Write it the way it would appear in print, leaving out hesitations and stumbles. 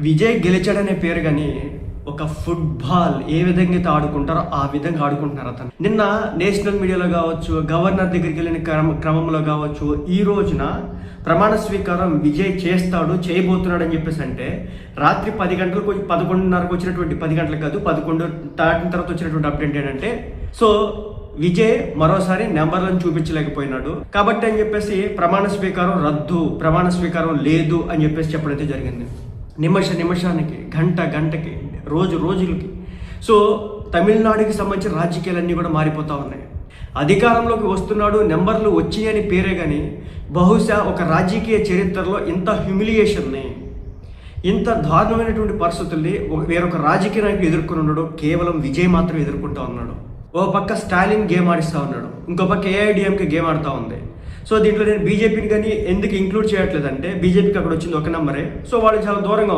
విజయ్ గెలిచాడనే పేరు కానీ ఒక ఫుట్బాల్ ఏ విధంగా అయితే ఆడుకుంటారో ఆ విధంగా ఆడుకుంటున్నారు అతను. నిన్న నేషనల్ మీడియాలో కావచ్చు, గవర్నర్ దగ్గరికి వెళ్ళిన క్రమంలో కావచ్చు, ఈ రోజున ప్రమాణ స్వీకారం విజయ్ చేయబోతున్నాడు అని చెప్పేసి అంటే రాత్రి 10 గంటలకు 11:30కు వచ్చినటువంటి 10 గంటలకు కాదు 11 దాటిన తర్వాత వచ్చినటువంటి అప్డేట్ ఏంటంటే సో విజయ్ మరోసారి నెంబర్లను చూపించలేకపోయినాడు కాబట్టి అని చెప్పేసి ప్రమాణ స్వీకారం రద్దు, ప్రమాణ స్వీకారం లేదు అని చెప్పేసి చెప్పడం అయితే జరిగింది. నిమిషానికి, గంటకి, రోజులకి. సో తమిళనాడుకి సంబంధించిన రాజకీయాలన్నీ కూడా మారిపోతూ ఉన్నాయి. అధికారంలోకి వస్తున్నాడు, నెంబర్లు వచ్చాయని పేరే కానీ బహుశా ఒక రాజకీయ చరిత్రలో ఇంత హ్యూమిలియేషన్ని, ఇంత దారుణమైనటువంటి పరిస్థితుల్ని వేరొక రాజకీయ నాయకుడు ఎదుర్కొని ఉన్నాడు. కేవలం విజయ్ మాత్రం ఎదుర్కొంటూ ఉన్నాడు. ఓ పక్క స్టాలిన్ గేమ్ ఆడిస్తూ ఉన్నాడు, ఇంకో పక్క ఏఐడిఎంకే గేమ్ ఆడుతూ ఉంది. సో దీంట్లో నేను బీజేపీని కానీ ఎందుకు ఇంక్లూడ్ చేయట్లేదంటే బీజేపీకి అక్కడ వచ్చింది ఒక నెంబరే. సో వాళ్ళు చాలా దూరంగా